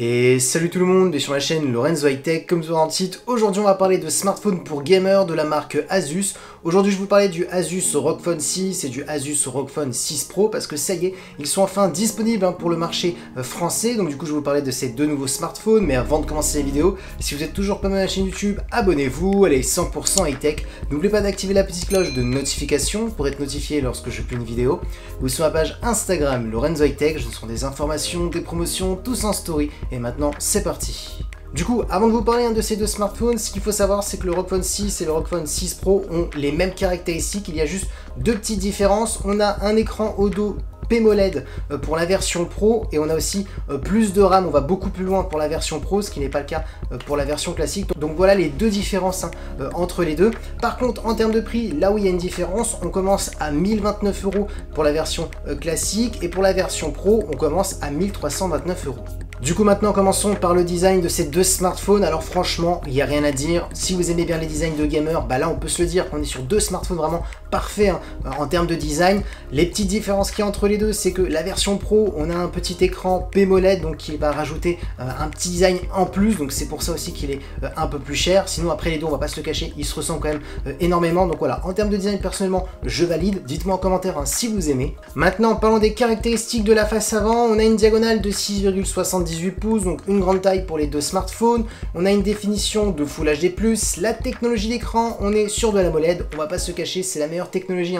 Et salut tout le monde, et sur la chaîne Lorenzo High Tech, comme vous aurez dans le titre, aujourd'hui on va parler de smartphones pour gamers de la marque Asus. Aujourd'hui je vais vous parler du Asus ROG Phone 6 et du Asus ROG Phone 6 Pro, parce que ça y est, ils sont enfin disponibles pour le marché français. Donc du coup je vais vous parler de ces deux nouveaux smartphones, mais avant de commencer la vidéo, si vous êtes toujours pas mal à la chaîne YouTube, abonnez-vous, elle est 100% High Tech. N'oubliez pas d'activer la petite cloche de notification pour être notifié lorsque je publie une vidéo. Vous sur ma page Instagram Lorenzo High Tech, ce sont des informations, des promotions, tous en story. Et maintenant, c'est parti. Du coup, avant de vous parler de ces deux smartphones, ce qu'il faut savoir, c'est que le ROG Phone 6 et le ROG Phone 6 Pro ont les mêmes caractéristiques. Il y a juste deux petites différences. On a un écran au dos PMOLED pour la version Pro et on a aussi plus de RAM, on va beaucoup plus loin pour la version Pro, ce qui n'est pas le cas pour la version classique. Donc voilà les deux différences entre les deux. Par contre, en termes de prix, là où il y a une différence, on commence à 1029 € pour la version classique et pour la version Pro, on commence à 1329 €. Du coup maintenant commençons par le design de ces deux smartphones. Alors franchement, il n'y a rien à dire. Si vous aimez bien les designs de gamers, bah là on peut se le dire qu'on est sur deux smartphones vraiment parfaits en termes de design. Les petites différences qu'il y a entre les deux, c'est que la version Pro, on a un petit écran PMOLED, donc qui va rajouter un petit design en plus, donc c'est pour ça aussi qu'il est un peu plus cher. Sinon après les deux, on va pas se le cacher, ils se ressemblent quand même énormément. Donc voilà, en termes de design personnellement, je valide. Dites-moi en commentaire si vous aimez. Maintenant, parlons des caractéristiques de la face avant. On a une diagonale de 6,78 pouces, donc une grande taille pour les deux smartphones. On a une définition de Full HD+, la technologie d'écran, on est sur de la AMOLED, on va pas se cacher, c'est la meilleure technologie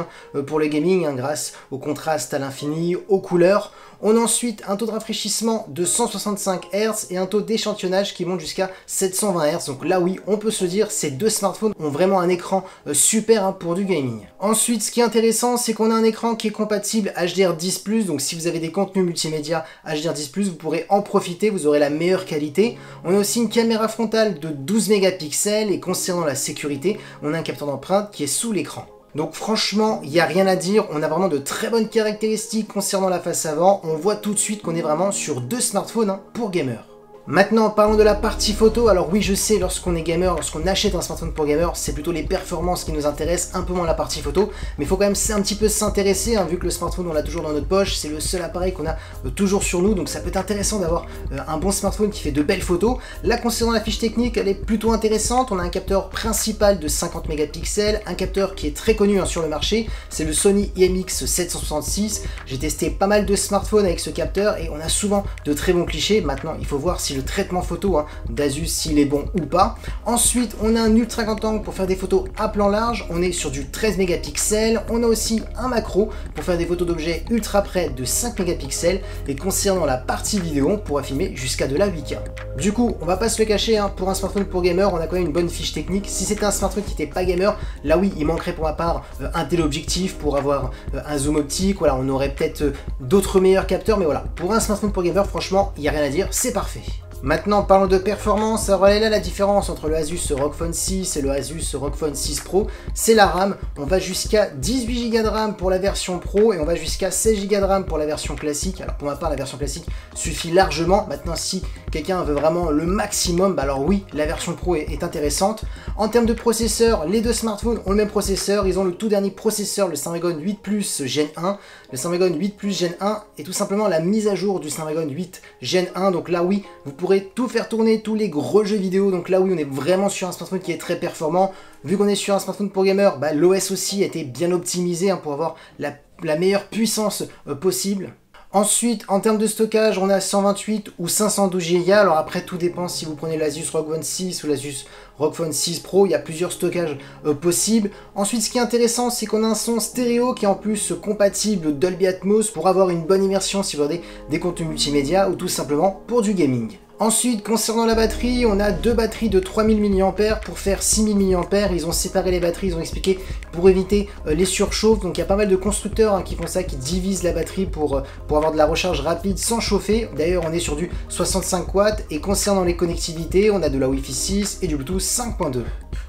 pour le gaming, grâce au contraste à l'infini, aux couleurs. On a ensuite un taux de rafraîchissement de 165 Hz et un taux d'échantillonnage qui monte jusqu'à 720 Hz. Donc là oui, on peut se le dire, ces deux smartphones ont vraiment un écran super pour du gaming. Ensuite, ce qui est intéressant, c'est qu'on a un écran qui est compatible HDR10+, donc si vous avez des contenus multimédia HDR10+, vous pourrez en profiter, vous aurez la meilleure qualité. On a aussi une caméra frontale de 12 mégapixels et concernant la sécurité, on a un capteur d'empreinte qui est sous l'écran. Donc franchement, il n'y a rien à dire, on a vraiment de très bonnes caractéristiques concernant la face avant, on voit tout de suite qu'on est vraiment sur deux smartphones pour gamers. Maintenant, parlons de la partie photo. Alors oui, je sais, lorsqu'on est gamer, lorsqu'on achète un smartphone pour gamer, c'est plutôt les performances qui nous intéressent, un peu moins la partie photo. Mais il faut quand même un petit peu s'intéresser, vu que le smartphone, on l'a toujours dans notre poche, c'est le seul appareil qu'on a toujours sur nous. Donc ça peut être intéressant d'avoir un bon smartphone qui fait de belles photos. Là, concernant la fiche technique, elle est plutôt intéressante. On a un capteur principal de 50 mégapixels, un capteur qui est très connu sur le marché. C'est le Sony IMX766. J'ai testé pas mal de smartphones avec ce capteur et on a souvent de très bons clichés. Maintenant, il faut voir si le traitement photo d'Asus s'il est bon ou pas. Ensuite, on a un ultra grand angle pour faire des photos à plan large. On est sur du 13 mégapixels. On a aussi un macro pour faire des photos d'objets ultra près de 5 mégapixels. Et concernant la partie vidéo, on pourra filmer jusqu'à de la 8K. Du coup, on va pas se le cacher, pour un smartphone pour gamer, on a quand même une bonne fiche technique. Si c'était un smartphone qui n'était pas gamer, là oui, il manquerait pour ma part un téléobjectif pour avoir un zoom optique. Voilà, on aurait peut-être d'autres meilleurs capteurs, mais voilà, pour un smartphone pour gamer, franchement, il n'y a rien à dire, c'est parfait. Maintenant, parlons de performance. Alors elle est là la différence entre le Asus ROG Phone 6 et le Asus ROG Phone 6 Pro, c'est la RAM. On va jusqu'à 18 Go de RAM pour la version Pro et on va jusqu'à 16 Go de RAM pour la version classique. Alors pour ma part, la version classique suffit largement. Maintenant, si quelqu'un veut vraiment le maximum, alors oui, la version Pro est intéressante. En termes de processeur, les deux smartphones ont le même processeur. Ils ont le tout dernier processeur, le Snapdragon 8 Plus Gen 1. Le Snapdragon 8 Plus Gen 1 est tout simplement la mise à jour du Snapdragon 8 Gen 1. Donc là, oui, vous pourrez tout faire tourner, tous les gros jeux vidéo. Donc là oui, on est vraiment sur un smartphone qui est très performant. Vu qu'on est sur un smartphone pour gamer, l'OS aussi a été bien optimisé pour avoir la meilleure puissance possible. Ensuite, en termes de stockage, on a 128 ou 512 Go. Alors après, tout dépend si vous prenez l'Asus ROG Phone 6 ou l'Asus ROG Phone 6 Pro. Il y a plusieurs stockages possibles. Ensuite, ce qui est intéressant, c'est qu'on a un son stéréo qui est en plus compatible Dolby Atmos pour avoir une bonne immersion si vous regardez des contenus multimédia ou tout simplement pour du gaming. Ensuite, concernant la batterie, on a deux batteries de 3000 mAh pour faire 6000 mAh. Ils ont séparé les batteries, ils ont expliqué pour éviter les surchauffes. Donc il y a pas mal de constructeurs qui font ça, qui divisent la batterie pour avoir de la recharge rapide sans chauffer. D'ailleurs, on est sur du 65 watts. Et concernant les connectivités, on a de la Wi-Fi 6 et du Bluetooth 5.2.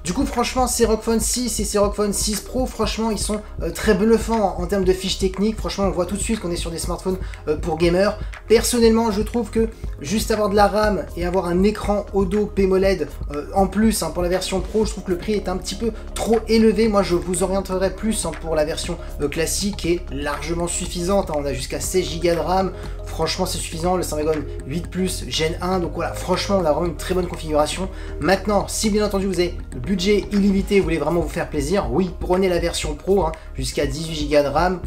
Du coup, franchement, ces ROG Phone 6 et ces ROG Phone 6 Pro, franchement, ils sont très bluffants en termes de fiches techniques. Franchement, on voit tout de suite qu'on est sur des smartphones pour gamers. Personnellement, je trouve que juste avoir de la RAM et avoir un écran au dos PMOLED en plus pour la version Pro, je trouve que le prix est un petit peu trop élevé. Moi, je vous orienterai plus pour la version classique, qui est largement suffisante. On a jusqu'à 16 Go de RAM. Franchement, c'est suffisant. Le Snapdragon 8 Plus Gen 1. Donc voilà, franchement, on a vraiment une très bonne configuration. Maintenant, si bien entendu vous avez le budget illimité, vous voulez vraiment vous faire plaisir, oui, prenez la version Pro, jusqu'à 18 Go de RAM.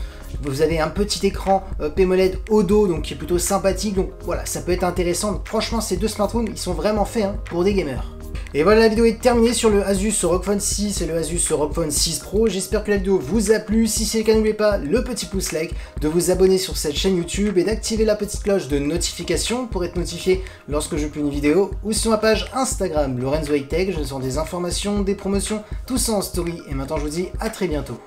Vous avez un petit écran PMOLED au dos, donc qui est plutôt sympathique. Donc voilà, ça peut être intéressant. Donc, franchement, ces deux smartphones, ils sont vraiment faits pour des gamers. Et voilà, la vidéo est terminée sur le Asus ROG Phone 6 et le Asus ROG Phone 6 Pro. J'espère que la vidéo vous a plu. Si c'est le cas, n'oubliez pas le petit pouce like, de vous abonner sur cette chaîne YouTube et d'activer la petite cloche de notification pour être notifié lorsque je publie une vidéo, ou sur ma page Instagram Lorenzo High Tech. Je sors des informations, des promotions, tout ça en story. Et maintenant, je vous dis à très bientôt.